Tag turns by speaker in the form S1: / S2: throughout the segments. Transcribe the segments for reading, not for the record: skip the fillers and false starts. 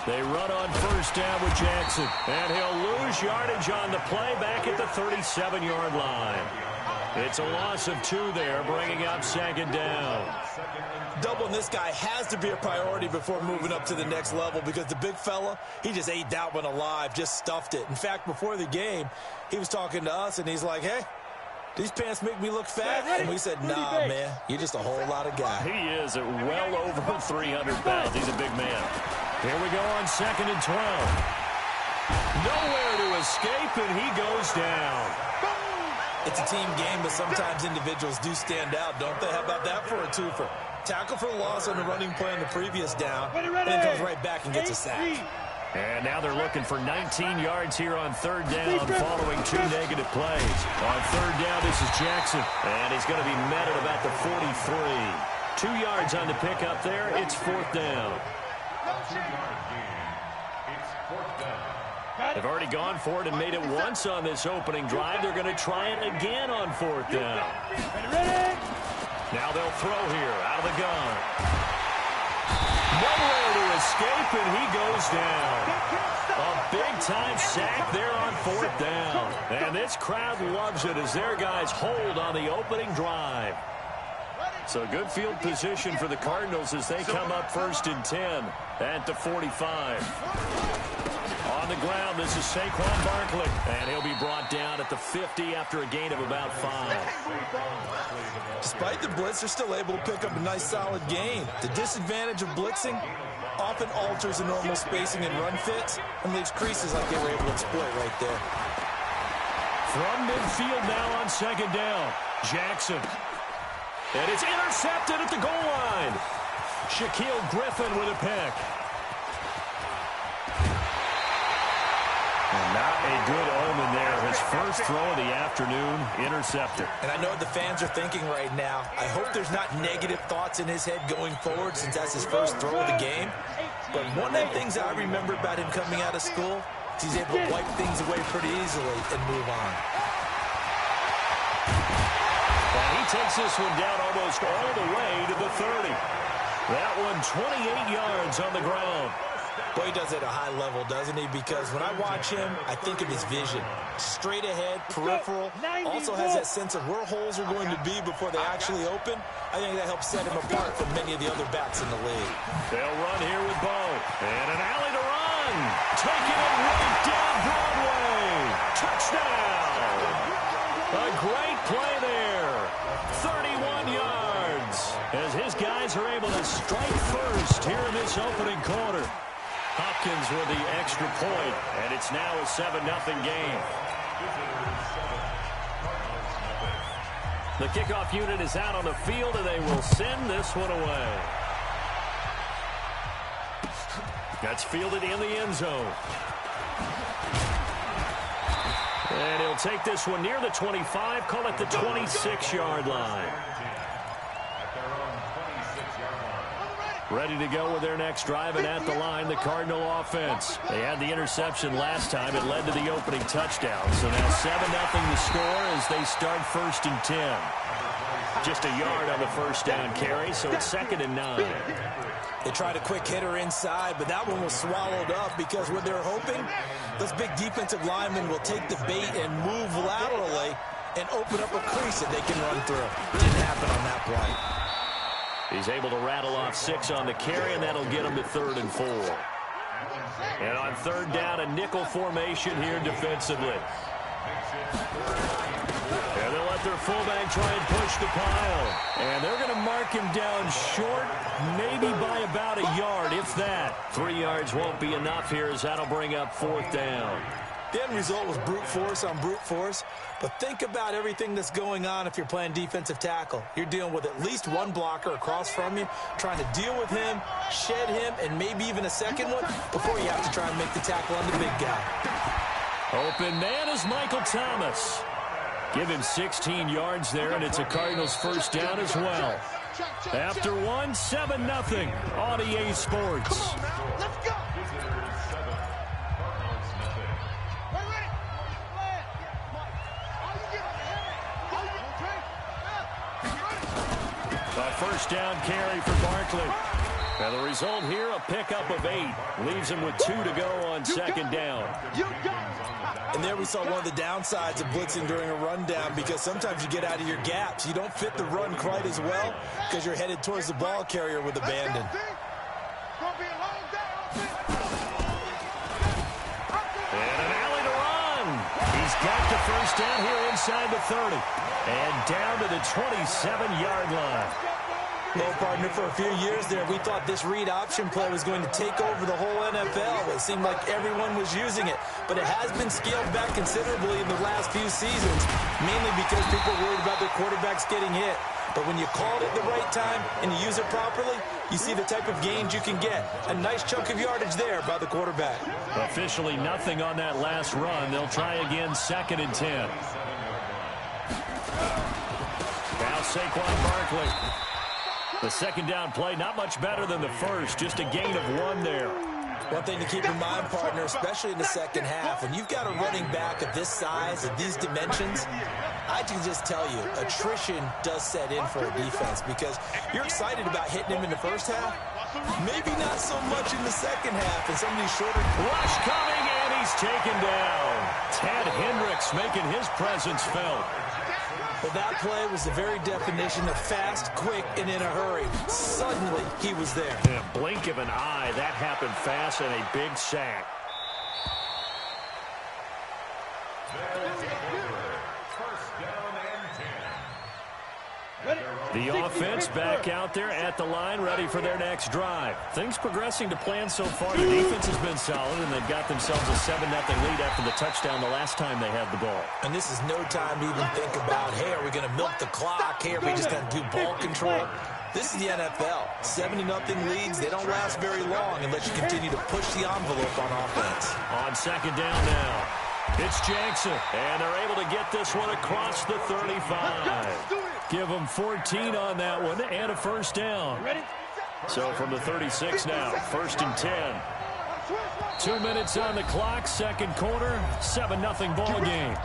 S1: They run on first down with Jackson. And he'll lose yardage on the play back at the 37-yard line. It's a loss of 2 there, bringing up second down.
S2: Doubling this guy has to be a priority before moving up to the next level because the big fella, he just ate that one alive, just stuffed it. In fact, before the game, he was talking to us, and he's like, hey, these pants make me look fat. And we said, nah, man, you're just a whole lot of guy.
S1: He is at well over 300 pounds. He's a big man. Here we go on 2nd and 12. Nowhere to escape, and he goes down.
S2: It's a team game, but sometimes individuals do stand out, don't they? How about that for a twofer? Tackle for loss on the running play on the previous down, and then comes right back and gets a sack.
S1: And now they're looking for 19 yards here on 3rd down following 2 negative plays. On 3rd down, this is Jackson, and he's going to be met at about the 43. 2 yards on the pickup there. It's 4th down. They've already gone for it and made it once on this opening drive. They're going to try it again on 4th down. Now they'll throw here out of the gun. Nowhere to escape, and he goes down. A big-time sack there on 4th down. And this crowd loves it as their guys hold on the opening drive. So good field position for the Cardinals as they come up 1st and 10 at the 45. On the ground, this is Saquon Barkley, and he'll be brought down at the 50 after a gain of about 5.
S2: Despite the blitz, they're still able to pick up a nice, solid gain. The disadvantage of blitzing often alters the normal spacing and run fits and leaves creases like they were able to exploit right there.
S1: From midfield now on 2nd down, Jackson. And it's intercepted at the goal line. Shaquille Griffin with a pick. And not a good omen there. His first throw of the afternoon, intercepted.
S2: And I know what the fans are thinking right now. I hope there's not negative thoughts in his head going forward since that's his first throw of the game. But one of the things I remember about him coming out of school is he's able to wipe things away pretty easily and move on.
S1: And he takes this one down almost all the way to the 30. That one 28 yards on the ground.
S2: Boy, he does it at a high level, doesn't he? Because when I watch him, I think of his vision. Straight ahead, peripheral. Also has that sense of where holes are going to be before they actually open. I think that helps set him apart from many of the other backs in the league.
S1: They'll run here with Bo. And an alley to run. Taking it right down Broadway. Touchdown. A great play there. 31 yards. As his guys are able to strike first here in this opening quarter. Hopkins with the extra point, and it's now a 7-0 game. The kickoff unit is out on the field, and they will send this one away. That's fielded in the end zone. And he'll take this one near the 25, call it the 26-yard line. Ready to go with their next drive, and at the line, the Cardinal offense. They had the interception last time. It led to the opening touchdown. So now 7-0 the score as they start 1st and 10. Just a yard on the first down carry, so it's 2nd and 9.
S2: They tried a quick hitter inside, but that one was swallowed up because what they're hoping, those big defensive linemen will take the bait and move laterally and open up a crease that they can run through. Didn't happen on that play.
S1: He's able to rattle off 6 on the carry, and that'll get him to 3rd and 4. And on 3rd down, a nickel formation here defensively. And they'll let their fullback try and push the pile. And they're going to mark him down short, maybe by about a yard, if that. 3 yards won't be enough here as that'll bring up 4th down.
S2: The end result was brute force on brute force. But think about everything that's going on if you're playing defensive tackle. You're dealing with at least one blocker across from you, trying to deal with him, shed him, and maybe even a second one before you have to try and make the tackle on the big guy. Open man is Michael Thomas. Give him 16 yards there, and it's a Cardinals first down as well. After one, 7-0 on EA Sports.
S3: Let's go.
S1: A first down carry for Barkley. And the result here, a pickup of 8. Leaves him with 2 to go on second down.
S2: And there we saw one of the downsides of blitzing during a rundown, because sometimes you get out of your gaps. You don't fit the run quite as well because you're headed towards the ball carrier with abandon.
S1: And an alley to run. He's got the first down here inside the 30. And down to the 27-yard line.
S2: Well, partner, for a few years there, we thought this read option play was going to take over the whole NFL. It seemed like everyone was using it, but it has been scaled back considerably in the last few seasons, mainly because people are worried about their quarterbacks getting hit. But when you call it at the right time and you use it properly, you see the type of gains you can get. A nice chunk of yardage there by the quarterback.
S1: Officially nothing on that last run. They'll try again, 2nd and 10. Now Saquon Barkley. The second down play, not much better than the first, just a gain of 1 there.
S2: One thing to keep in mind, partner, especially in the second half, when you've got a running back of this size, of these dimensions, I can just tell you, attrition does set in for a defense, because you're excited about hitting him in the first half, maybe not so much in the second half, and some of these shorter...
S1: Rush coming, and he's taken down. Ted Hendricks making his presence felt.
S2: Well, that play was the very definition of fast, quick, and in a hurry. Suddenly, he was there.
S1: In a blink of an eye, that happened fast, and a big sack. The offense back out there at the line, ready for their next drive. Things progressing to plan so far. The defense has been solid, and they've got themselves a 7-0 lead after the touchdown the last time they had the ball.
S2: And this is no time to even think about, hey, are we going to milk the clock? Hey, are we just going to do ball control? This is the NFL. 70-0 leads, they don't last very long unless you continue to push the envelope on offense.
S1: On second down now, it's Jackson, and they're able to get this one across the 35. Give them 14 on that one and a first down. So from the 36 now, 1st and 10. 2 minutes on the clock, second quarter, 7-0 ball game.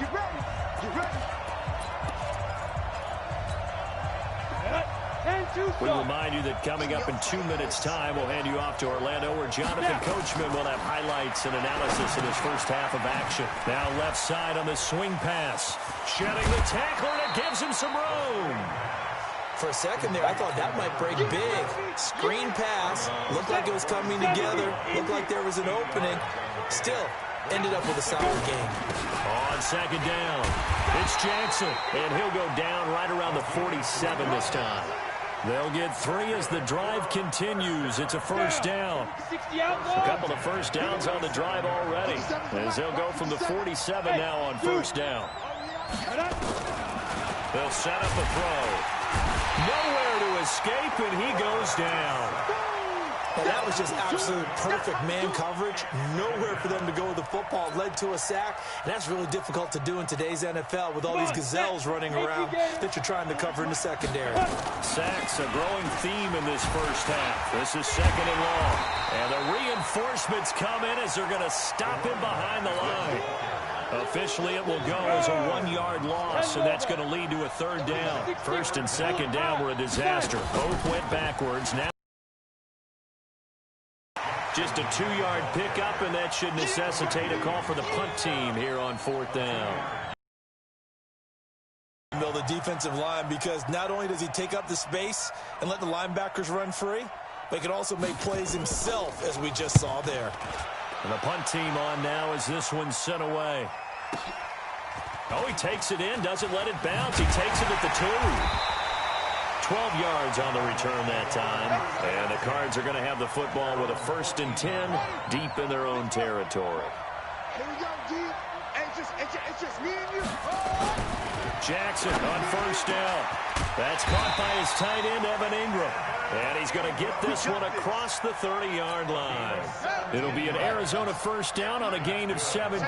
S1: We remind you that coming up in 2 minutes' time, we'll hand you off to Orlando, where Jonathan Coachman will have highlights and analysis in his first half of action. Now left side on the swing pass. Shedding the tackler, and it gives him some room.
S2: For a second there, I thought that might break big. Screen pass. Looked like it was coming together. Looked like there was an opening. Still, ended up with a solid game.
S1: On second down, it's Jackson, and he'll go down right around the 47 this time. They'll get 3 as the drive continues. It's a first down. A couple of first downs on the drive already, as they'll go from the 47 now on first down. They'll set up a throw. Nowhere to escape, and he goes down.
S2: Now, that was just absolute perfect man coverage. Nowhere for them to go with the football. Led to a sack. And that's really difficult to do in today's NFL with all these gazelles running around that you're trying to cover in the secondary.
S1: Sacks, a growing theme in this first half. This is 2nd and long. And the reinforcements come in as they're going to stop him behind the line. Officially, it will go as a 1-yard loss, and that's going to lead to a 3rd down. 1st and 2nd down were a disaster. Both went backwards. Now just a 2-yard pickup, and that should necessitate a call for the punt team here on 4th down.
S2: The defensive line, because not only does he take up the space and let the linebackers run free, but he can also make plays himself, as we just saw there.
S1: And the punt team on now as this one's sent away. Oh, he takes it in, doesn't let it bounce. He takes it at the 2. 12 yards on the return that time. And the Cards are going to have the football with a 1st and 10 deep in their own territory.
S3: Here we go, D. It's just me and you.
S1: Jackson on first down. That's caught by his tight end, Evan Ingram. And he's going to get this one across the 30-yard line. It'll be an Arizona first down on a gain of 17.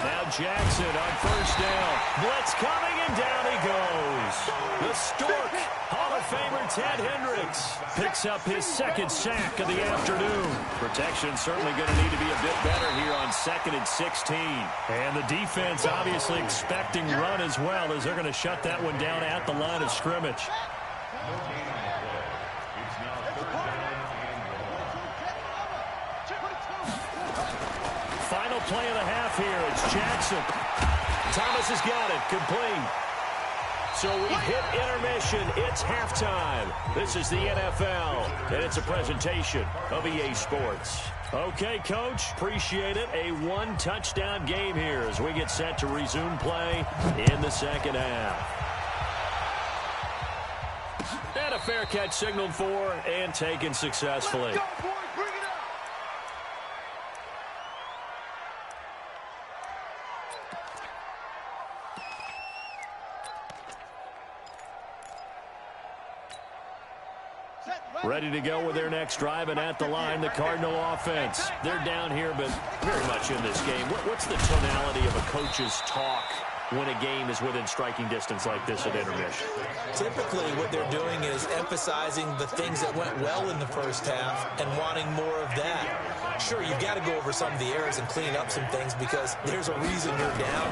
S1: Now Jackson on first down. Blitz coming, and down he goes. The Stork, Hall of Famer Ted Hendricks, picks up his 2nd sack of the afternoon. Protection certainly going to need to be a bit better here on 2nd and 16. And the defense obviously expecting run as well, as they're going to shut that one down at the line of scrimmage. final play of the half here. It's Jackson. Thomas has got it. Complete. So we hit intermission. It's halftime. This is the NFL, and it's a presentation of EA Sports. Okay, Coach, appreciate it. A one-touchdown game here as we get set to resume play in the second half. And a fair catch signaled for and taken successfully. Ready to go with their next drive, and at the line, the Cardinal offense. They're down here, but very much in this game. What's the tonality of a coach's talk when a game is within striking distance like this at intermission?
S2: Typically, what they're doing is emphasizing the things that went well in the first half and wanting more of that. Sure, you've got to go over some of the errors and clean up some things because there's a reason you're down.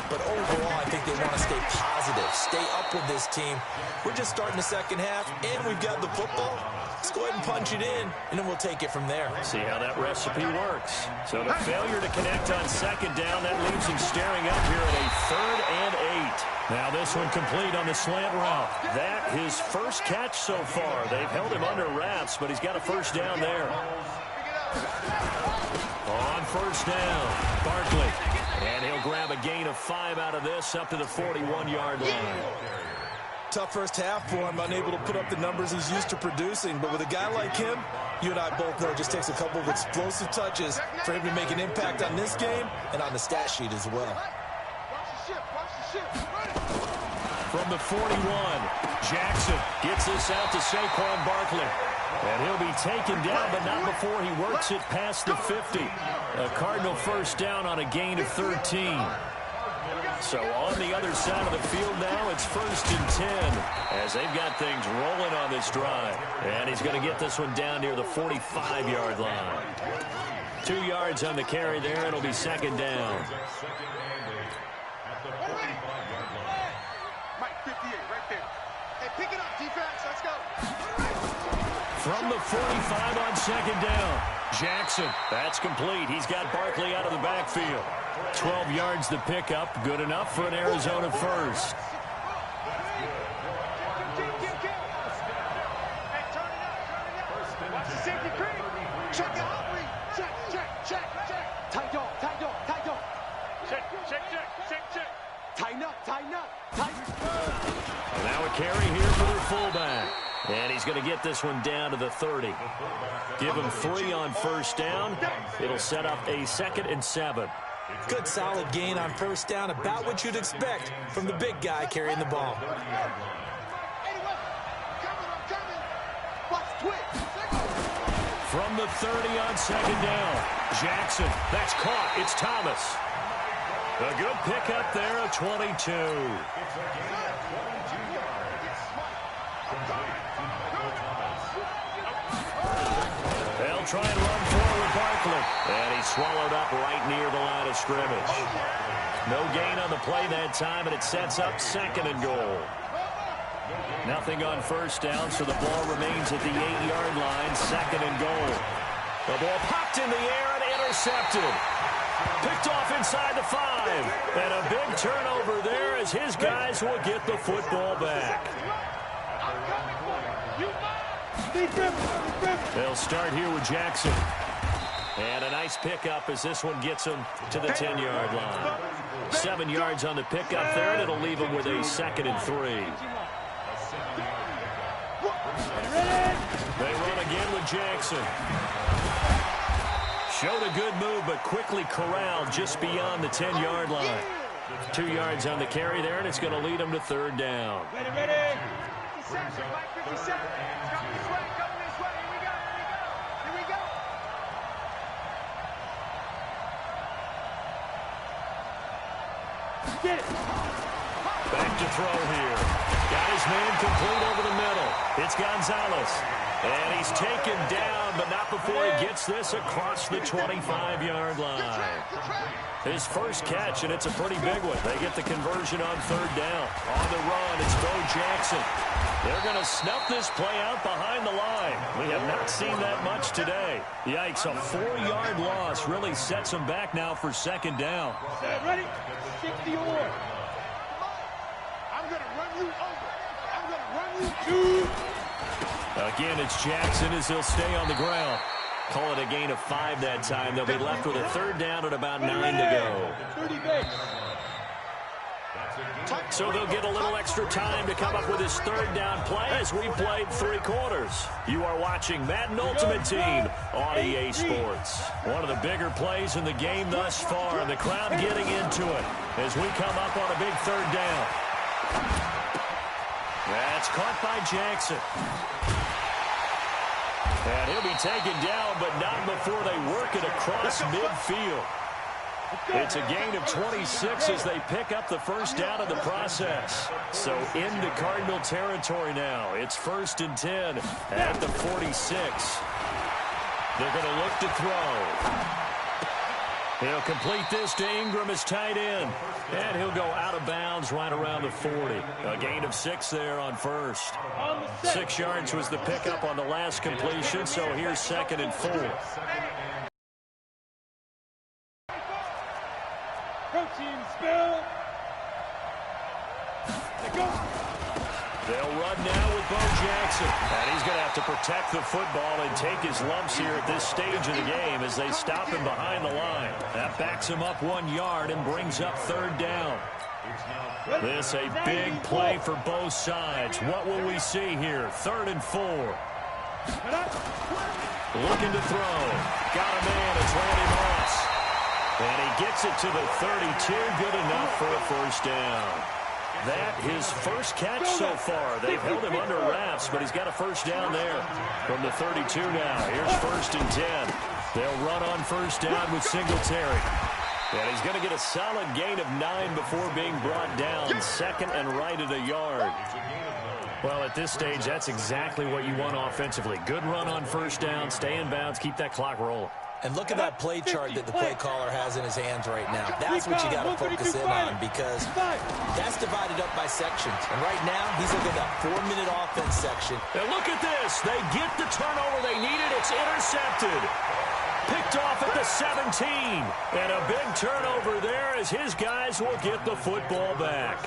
S2: But overall, I think they want to stay positive, stay up with this team. We're just starting the second half, and we've got the football. Let's go ahead and punch it in, and then we'll take it from there.
S1: See how that recipe works. So the failure to connect on second down, that leaves him staring up here at a 3rd and 8. Now this one complete on the slant route. That his first catch so far. They've held him under wraps, but he's got a first down there. On first down, Barkley. And he'll grab a gain of 5 out of this up to the 41-yard line.
S2: Tough first half for him, unable to put up the numbers he's used to producing. But with a guy like him, you and I both know it just takes a couple of explosive touches for him to make an impact on this game and on the stat sheet as well.
S1: From the 41, Jackson gets this out to Saquon Barkley. And he'll be taken down, but not before he works it past the 50. A Cardinal first down on a gain of 13. So on the other side of the field now, it's 1st and 10 as they've got things rolling on this drive. And he's going to get this one down near the 45-yard line. 2 yards on the carry there. It'll be 2nd down.
S3: Mike, 58 right there. Hey, pick it up, defense. Let's go.
S1: From the 45 on 2nd down. Jackson, that's complete. He's got Barkley out of the backfield. 12 yards to pick up. Good enough for an Arizona first.
S3: Check out. Check. Tight dog. Check. Tighten up.
S1: Now a carry here for their fullback. And he's going to get this one down to the 30. Give him 3 on first down. It'll set up a 2nd and 7.
S2: Good solid gain on first down, about what you'd expect from the big guy carrying the ball.
S1: From the 30 on 2nd down. Jackson, that's caught. It's Thomas. A good pickup there of 22. They'll try and run forward Barkley. And he's swallowed up right near the line of scrimmage. No gain on the play that time, and it sets up 2nd and goal. Nothing on first down, so the ball remains at the 8-yard line, 2nd and goal. The ball popped in the air and intercepted. Picked off inside the 5. And a big turnover there as his guys will get the football back. They'll start here with Jackson. And a nice pickup as this one gets him to the 10-yard line. 7 yards on the pickup there, and it'll leave him with a 2nd and 3. They run again with Jackson. Showed a good move, but quickly corralled just beyond the 10-yard line. 2 yards on the carry there, and it's going to lead him to 3rd down.
S3: Ready. 57, Mike, 57. Come this way. Here we go. Get it.
S1: Back to throw here. Got his man complete over the middle. It's Gonzalez. And he's taken down, but not before he gets this across the 25-yard line. His first catch, and it's a pretty big one. They get the conversion on 3rd down. On the run, it's Bo Jackson. They're going to snuff this play out behind the line. We have not seen that much today. Yikes, a 4-yard loss really sets them back now for second down.
S3: Ready? 60 or. I'm going to run you over. I'm going to run you two.
S1: Again, it's Jackson as he'll stay on the ground. Call it a gain of 5 that time. They'll be left with a third down and about 9 to go.
S3: 30 base.
S1: So they'll get a little extra time to come up with his third down play as we played 3 quarters. You are watching Madden Ultimate Team on EA Sports. One of the bigger plays in the game thus far, and the crowd getting into it as we come up on a big third down. That's caught by Jackson. And he'll be taken down, but not before they work it across midfield. It's a gain of 26 as they pick up the first down in the process. So into Cardinal territory now. It's 1st and 10 at the 46. They're going to look to throw. He'll complete this to Ingram as tight end. And he'll go out of bounds right around the 40. A gain of 6 there on first. 6 yards was the pickup on the last completion, so here's 2nd and 4.
S3: Protein spill.
S1: They'll run now with Bo Jackson. And he's going to have to protect the football and take his lumps here at this stage of the game as they stop him behind the line. That backs him up 1 yard and brings up third down. This a big play for both sides. What will we see here? 3rd and 4. Looking to throw. Got a man. It's Randy Moss. And he gets it to the 32. Good enough for a first down. That his first catch so far. They've held him under wraps, but he's got a first down there from the 32 now. Here's 1st and 10. They'll run on first down with Singletary. And he's going to get a solid gain of 9 before being brought down. 2nd and right at a yard. Well, at this stage, that's exactly what you want offensively. Good run on first down, stay in bounds, keep that clock rolling.
S2: And look at that play chart that the play caller has in his hands right now. That's what you got to focus in on because that's divided up by sections. And right now, he's looking at that 4-minute offense section.
S1: And look at this. They get the turnover they needed. It's intercepted. Picked off at the 17. And a big turnover there as his guys will get the football back.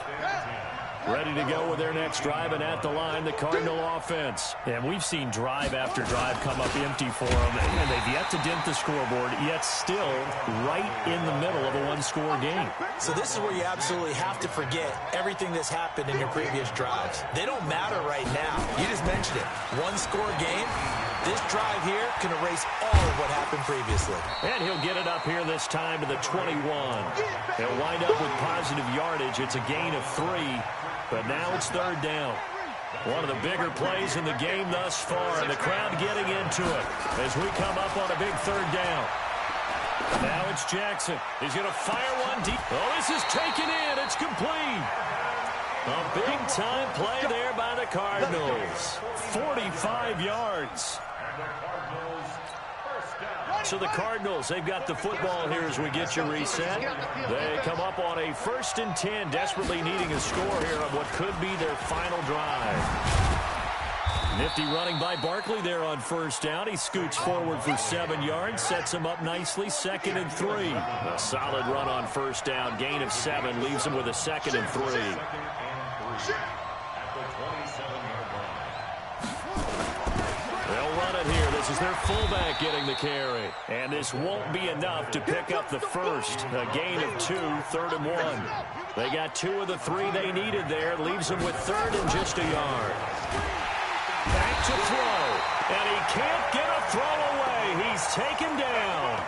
S1: Ready to go with their next drive, and at the line, the Cardinal offense. And we've seen drive after drive come up empty for them, and they've yet to dent the scoreboard, yet still right in the middle of a one-score game.
S2: So this is where you absolutely have to forget everything that's happened in your previous drives. They don't matter right now. You just mentioned it. One-score game. This drive here can erase all of what happened previously.
S1: And he'll get it up here this time to the 21. They'll wind up with positive yardage. It's a gain of 3. But now it's third down. One of the bigger plays in the game thus far, and the crowd getting into it as we come up on a big third down. Now it's Jackson. He's going to fire one deep. Oh, this is taken in. It's complete. A big-time play there by the Cardinals. 45 yards. So the Cardinals, they've got the football here as we get you reset. They come up on a 1st and 10, desperately needing a score here on what could be their final drive. Nifty running by Barkley there on first down. He scoots forward for 7 yards, sets him up nicely, 2nd and 3. A solid run on first down, gain of 7, leaves him with a 2nd and 3. They'll run it here. This is their fullback getting the carry. And this won't be enough to pick up the first. A gain of 2, 3rd and 1. They got 2 of the 3 they needed there. Leaves them with 3rd and just a yard. Back to throw. And he can't get a throw away. He's taken down.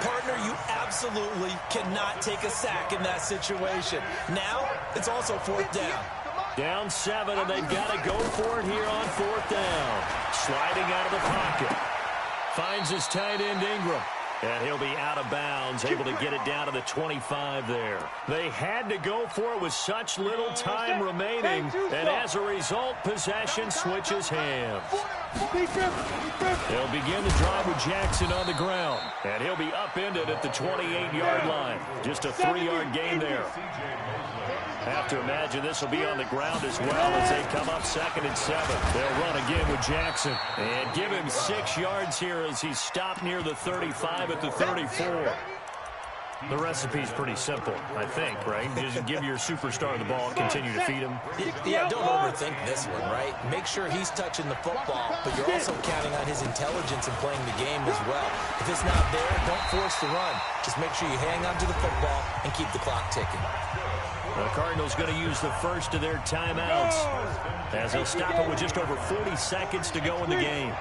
S2: Partner, you absolutely cannot take a sack in that situation. Now, it's also 4th down.
S1: Down 7, and they've got to go for it here on 4th down. Sliding out of the pocket. Finds his tight end, Ingram. And he'll be out of bounds, able to get it down to the 25 there. They had to go for it with such little time remaining, and as a result, possession switches hands. They'll begin the drive with Jackson on the ground, and he'll be upended at the 28-yard line. Just a 3-yard gain there. Have to imagine this will be on the ground as well as they come up 2nd and 7. They'll run again with Jackson and give him 6 yards here as he's stopped near the 35 at the 34. The recipe's pretty simple, I think, right? Just give your superstar the ball, continue to feed him.
S2: Yeah, don't overthink this one, right? Make sure he's touching the football, but you're also counting on his intelligence in playing the game as well. If it's not there, don't force the run. Just make sure you hang on to the football and keep the clock ticking.
S1: The Cardinals going to use the first of their timeouts as they'll stop it with just over 40 seconds to go in the game.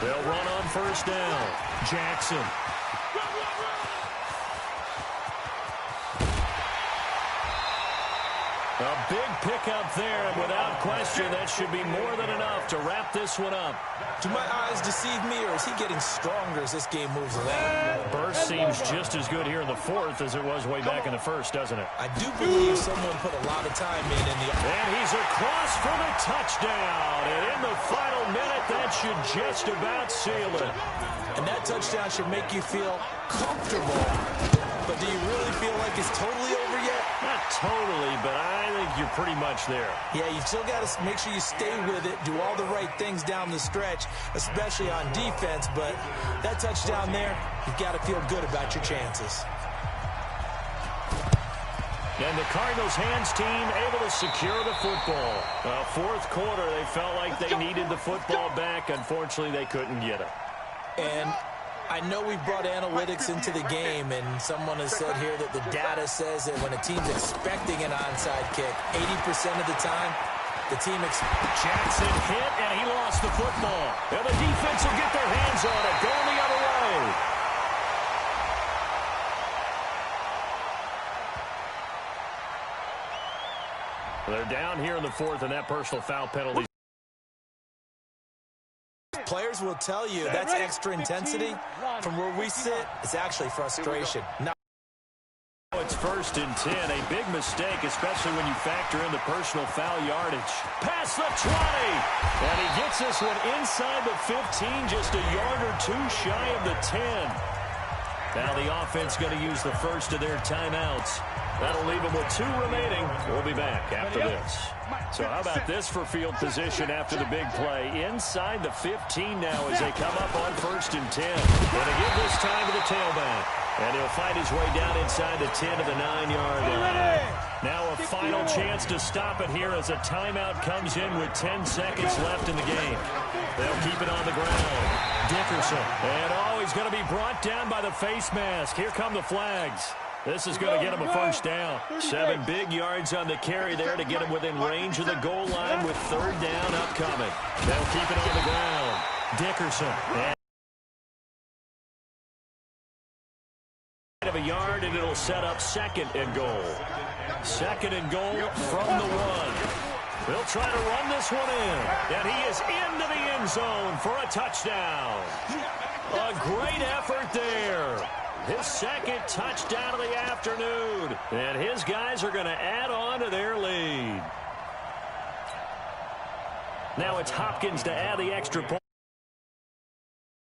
S1: They'll run on first down. Jackson. A big pickup there, and without question, that should be more than enough to wrap this one up.
S2: Do my eyes deceive me, or is he getting stronger as this game moves along?
S1: Burst seems just as good here in the 4th as it was way back in the 1st, doesn't it?
S2: I do believe someone put a lot of time in the...
S1: And he's across for the touchdown. And in the final minute, that should just about seal it.
S2: And that touchdown should make you feel comfortable. But do you really feel like it's totally over yet?
S1: Not totally, but I think you're pretty much there.
S2: Yeah, you still got to make sure you stay with it, do all the right things down the stretch, especially on defense. But that touchdown there, you've got to feel good about your chances.
S1: And the Cardinals' hands team able to secure the football. 4th quarter, they felt like they needed the football back. Unfortunately, they couldn't get it.
S2: And I know we've brought analytics into the game, and someone has said here that the data says that when a team's expecting an onside kick, 80% of the time, the team
S1: Jackson hit, and he lost the football. And the defense will get their hands on it, going the other way. They're down here in the 4th, and that personal foul penalty.
S2: Players will tell you that's extra intensity. From where we sit, it's actually frustration. Now
S1: it's 1st and 10, a big mistake, especially when you factor in the personal foul yardage. Past the 20, and he gets this one inside the 15, just a yard or 2 shy of the 10. Now the offense going to use the first of their timeouts. That'll leave them with 2 remaining. We'll be back after this. So how about this for field position after the big play? Inside the 15 now as they come up on 1st and 10. Going to give this time to the tailback. And he'll fight his way down inside the 10 to the 9-yard line. Now a final chance to stop it here as a timeout comes in with 10 seconds left in the game. They'll keep it on the ground. Dickerson. And he's going to be brought down by the face mask. Here come the flags. This is going to get him a first down. 7 big yards on the carry there to get him within range of the goal line with 3rd down upcoming. They'll keep it on the ground. Dickerson. Of a yard, and it'll set up 2nd and goal. 2nd and goal from the 1. They'll try to run this one in. And he is into the end zone for a touchdown. A great effort there. His 2nd touchdown of the afternoon. And his guys are going to add on to their lead. Now it's Hopkins to add the extra point.